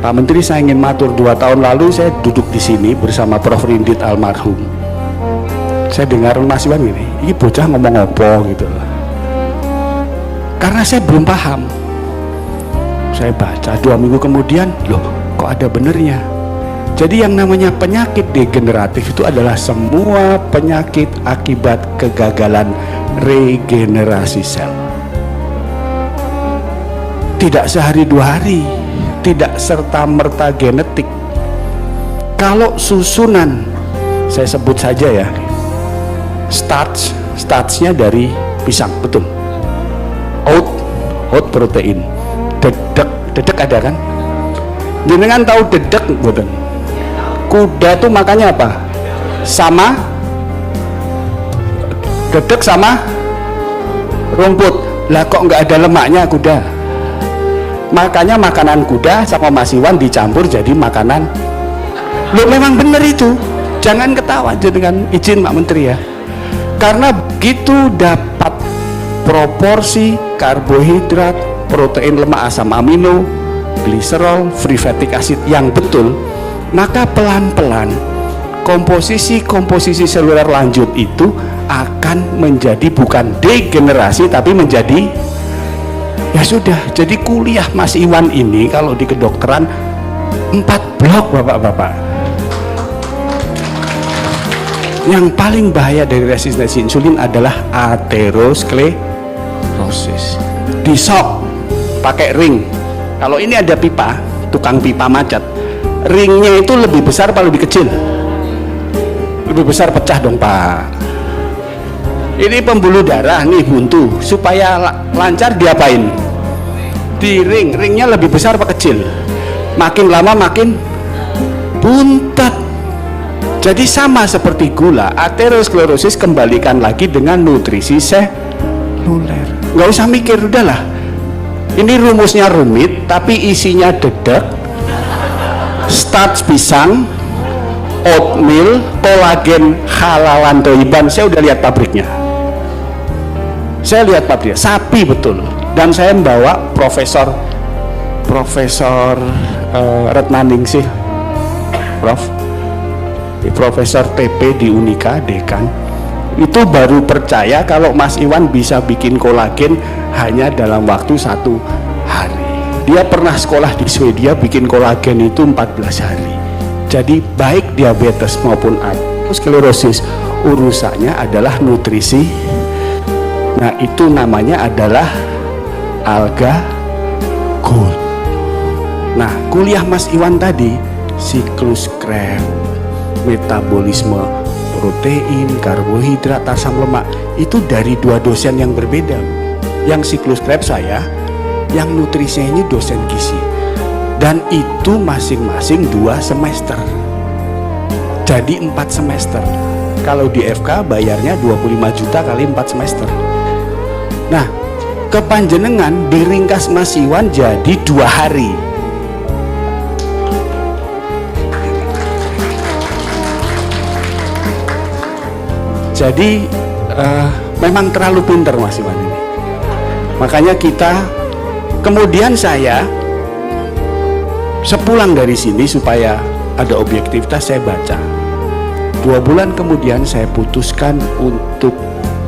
Pak Menteri, saya ingin matur, 2 tahun lalu saya duduk di sini bersama Prof. Rindit almarhum. Saya dengar Mas Iwan gini, ini bocah ngomong apa gitu loh. Karena saya belum paham. Saya baca 2 minggu kemudian, loh kok ada benernya. Jadi yang namanya penyakit degeneratif itu adalah semua penyakit akibat kegagalan regenerasi sel. Tidak sehari 2 hari, tidak serta-merta genetik. Kalau susunan, saya sebut saja ya, starchnya dari pisang, betul. Oat protein, dedek ada kan? Jenengan tahu dedek, betul. Kuda tuh makannya apa? Sama dedek sama rumput. Lah kok nggak ada lemaknya kuda? Makanya makanan kuda sama Mas Iwan dicampur jadi makanan. Loh memang benar itu. Jangan ketawa dengan izin Pak Menteri ya. Karena begitu dapat proporsi karbohidrat, protein, lemak, asam amino, gliserol, free fatty acid yang betul, maka pelan-pelan komposisi seluler lanjut itu akan menjadi bukan degenerasi tapi menjadi, ya sudah, jadi kuliah Mas Iwan ini kalau di kedokteran 4 blok bapak-bapak. Yang paling bahaya dari resistensi insulin adalah aterosklerosis. Disok pakai ring. Kalau ini ada pipa, tukang pipa macet, ringnya itu lebih besar apa lebih kecil? Lebih besar, pecah dong Pak. Ini pembuluh darah nih buntu, supaya lancar diapain? Di ringnya lebih besar apa kecil? Makin lama makin buntat. Jadi sama seperti gula, aterosklerosis kembalikan lagi dengan nutrisi seluler. Nggak usah mikir, udahlah. Ini rumusnya rumit, tapi isinya dedek, starch pisang, oatmeal, kolagen, halalan toiban. Saya udah lihat pabriknya. Saya lihat pabriknya, sapi betul. Dan saya membawa Profesor Retnaningsih, Profesor TP di Unika, dekan. Itu baru percaya kalau Mas Iwan bisa bikin kolagen hanya dalam waktu 1 hari. Dia pernah sekolah di Swedia, bikin kolagen itu 14 hari. Jadi baik diabetes maupun aterosklerosis, urusannya adalah nutrisi. Nah itu namanya adalah alga gold. Nah kuliah Mas Iwan tadi, siklus Krebs, metabolisme protein, karbohidrat, asam lemak, itu dari 2 dosen yang berbeda. Yang siklus Krebs saya, yang nutrisinya ini dosen gizi, dan itu masing-masing 2 semester, jadi 4 semester. Kalau di FK bayarnya 25 juta kali 4 semester. Nah kepanjenengan diringkas Mas Iwan jadi 2 hari. Jadi memang terlalu pinter Mas Iwan ini. Makanya kita, kemudian saya sepulang dari sini supaya ada objektivitas, saya baca. 2 bulan kemudian saya putuskan untuk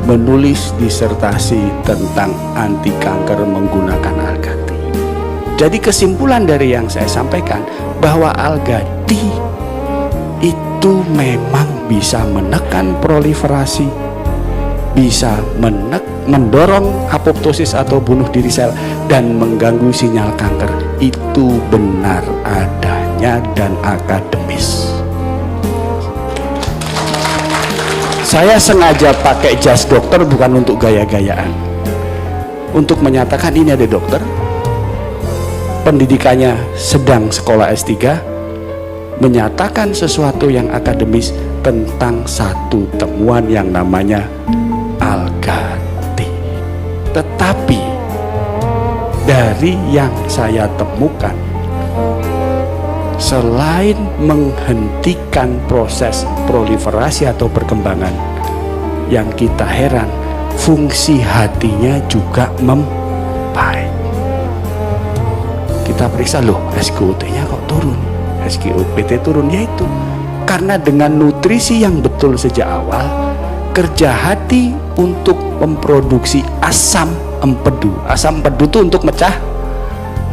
menulis disertasi tentang anti kanker menggunakan alga tea. Jadi kesimpulan dari yang saya sampaikan bahwa alga tea itu memang bisa menekan proliferasi, bisa mendorong apoptosis atau bunuh diri sel, dan mengganggu sinyal kanker. Itu benar adanya dan akademis. Saya sengaja pakai jas dokter bukan untuk gaya-gayaan, untuk menyatakan ini ada dokter, pendidikannya sedang sekolah S3, menyatakan sesuatu yang akademis tentang satu temuan yang namanya alga tea. Tetapi dari yang saya temukan, selain menghentikan proses proliferasi atau perkembangan, yang kita heran fungsi hatinya juga membaik. Kita periksa, loh SGOT-nya kok turun, SGOT turun, yaitu karena dengan nutrisi yang betul sejak awal, kerja hati untuk memproduksi asam empedu. Asam empedu itu untuk mecah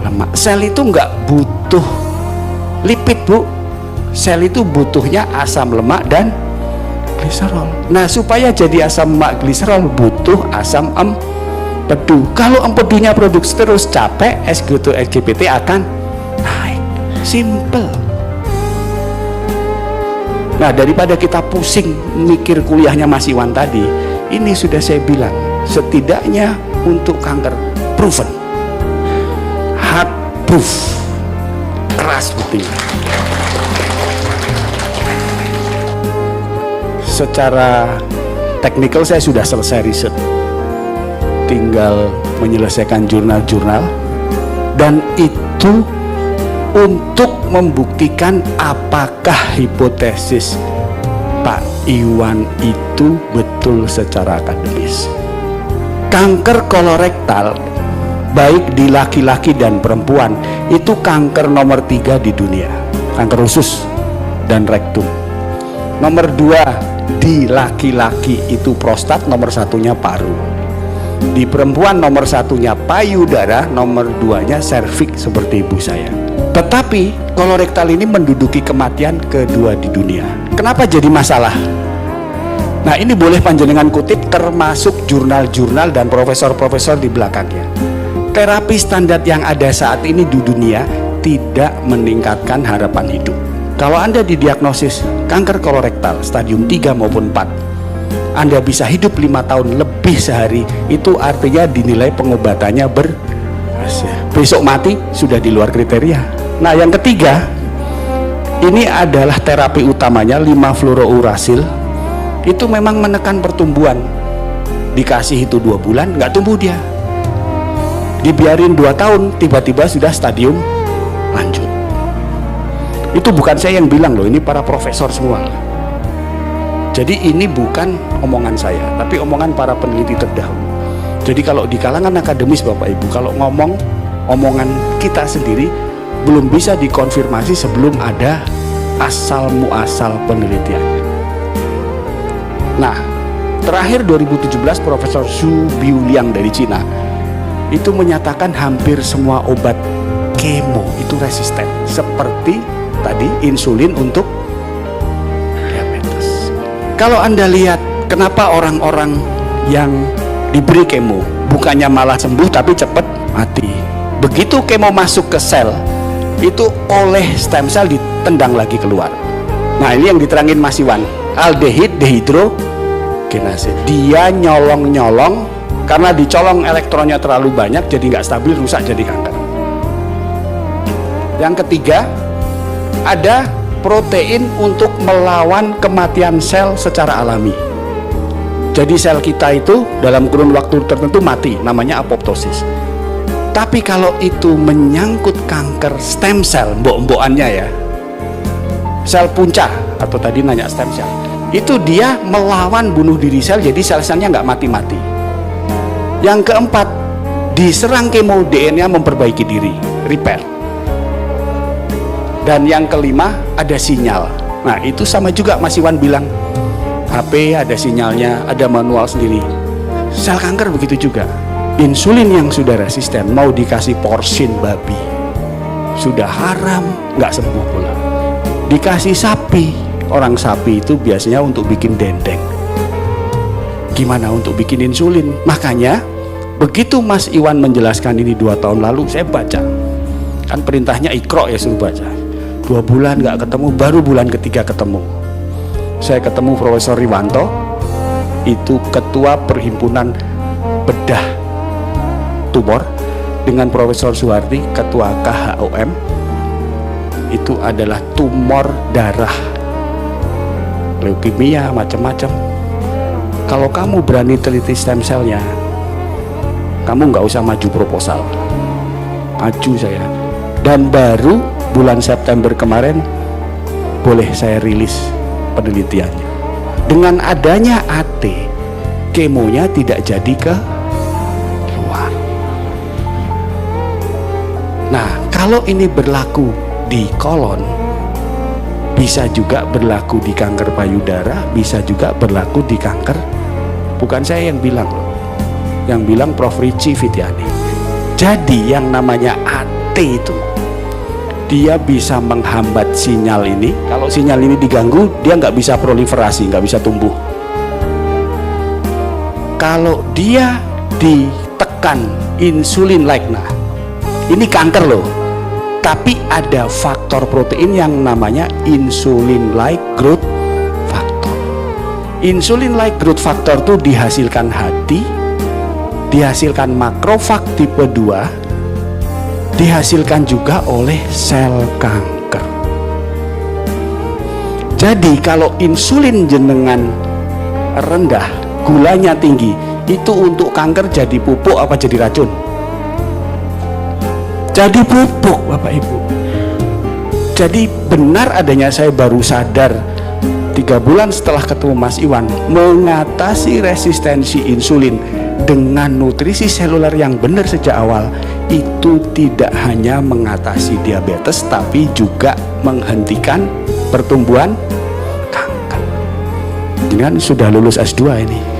lemak. Sel itu nggak butuh lipid, Bu. Sel itu butuhnya asam lemak dan gliserol. Nah, supaya jadi asam lemak gliserol butuh asam empedu. Kalau empedunya produksi terus, capek, SGO2 SGPT akan naik. Simple. Nah, daripada kita pusing mikir kuliahnya Mas Iwan tadi, ini sudah saya bilang, setidaknya untuk kanker proven, hard proof, keras buktinya. Secara teknikal saya sudah selesai riset, tinggal menyelesaikan jurnal-jurnal, dan itu untuk membuktikan apakah hipotesis Pak Iwan itu betul secara akademis. Kanker kolorektal baik di laki-laki dan perempuan itu kanker nomor 3 di dunia, kanker usus dan rektum. Nomor 2 di laki-laki itu prostat, nomor 1-nya paru. Di perempuan nomor 1-nya payudara, nomor 2-nya serviks seperti ibu saya. Tetapi kolorektal ini menduduki kematian kedua di dunia. Kenapa jadi masalah? Nah, ini boleh panjenengan kutip termasuk jurnal-jurnal dan profesor-profesor di belakangnya. Terapi standar yang ada saat ini di dunia tidak meningkatkan harapan hidup. Kalau Anda didiagnosis kanker kolorektal stadium 3 maupun 4, Anda bisa hidup 5 tahun lebih sehari, itu artinya dinilai pengobatannya berhasil. Besok mati sudah di luar kriteria. Nah, yang ketiga, ini adalah terapi utamanya 5-fluorourasil. Itu memang menekan pertumbuhan. Dikasih itu 2 bulan, nggak tumbuh dia. Dibiarin 2 tahun, tiba-tiba sudah stadium lanjut. Itu bukan saya yang bilang loh, ini para profesor semua. Jadi ini bukan omongan saya, tapi omongan para peneliti terdahulu. Jadi kalau di kalangan akademis Bapak Ibu, kalau ngomong omongan kita sendiri belum bisa dikonfirmasi sebelum ada asal muasal penelitiannya. Nah, terakhir 2017 Profesor Zhu Biuliang dari Cina itu menyatakan hampir semua obat kemo itu resisten, seperti tadi insulin untuk diabetes. Kalau Anda lihat kenapa orang-orang yang diberi kemo bukannya malah sembuh tapi cepat mati. Begitu kemo masuk ke sel, itu oleh stem cell ditendang lagi keluar. Nah, ini yang diterangin Mas Iwan, aldehid dehidrogenase. Dia nyolong-nyolong, karena dicolong elektronnya terlalu banyak jadi nggak stabil, rusak, jadi kanker. Yang ketiga, ada protein untuk melawan kematian sel secara alami. Jadi sel kita itu dalam kurun waktu tertentu mati, namanya apoptosis. Tapi kalau itu menyangkut kanker stem cell, mbok-mbokannya ya, sel punca atau tadi nanya stem cell, itu dia melawan bunuh diri sel, jadi sel-selnya nggak mati-mati. Yang keempat, diserang kemo, DNA memperbaiki diri, repair. Dan yang kelima, ada sinyal. Nah, itu sama juga Mas Iwan bilang, HP ada sinyalnya, ada manual sendiri. Sel kanker begitu juga. Insulin yang sudah resisten mau dikasih porsin babi, sudah haram, nggak sembuh pula. Dikasih sapi, orang sapi itu biasanya untuk bikin dendeng, gimana untuk bikin insulin. Makanya begitu Mas Iwan menjelaskan ini 2 tahun lalu, saya baca, kan perintahnya Iqra ya, suruh baca. 2 bulan nggak ketemu, baru bulan ketiga ketemu. Saya ketemu Profesor Riwanto, itu ketua perhimpunan bedah tumor, dengan Profesor Suhardi, ketua KHOM, itu adalah tumor darah, leukemia, macam-macam. Kalau kamu berani teliti stem cellnya, kamu nggak usah maju proposal, maju saya. Dan baru bulan September kemarin boleh saya rilis penelitiannya. Dengan adanya AT, kemonya tidak jadi keluar. Nah, kalau ini berlaku di kolon, bisa juga berlaku di kanker payudara, bisa juga berlaku di kanker. Bukan saya yang bilang loh, yang bilang Prof. Ricci Vityani. Jadi yang namanya AT itu, dia bisa menghambat sinyal ini. Kalau sinyal ini diganggu, dia nggak bisa proliferasi, nggak bisa tumbuh. Kalau dia ditekan insulin like, nah ini kanker loh, tapi ada faktor protein yang namanya insulin like growth factor. Insulin like growth factor itu dihasilkan hati, dihasilkan makrofag tipe 2, dihasilkan juga oleh sel kanker. Jadi kalau insulin jenengan rendah, gulanya tinggi, itu untuk kanker jadi pupuk apa jadi racun? Jadi pupuk, Bapak Ibu. Jadi benar adanya, saya baru sadar 3 bulan setelah ketemu Mas Iwan, mengatasi resistensi insulin dengan nutrisi seluler yang benar sejak awal, itu tidak hanya mengatasi diabetes, tapi juga menghentikan pertumbuhan kanker. Ini kan sudah lulus S2 ini.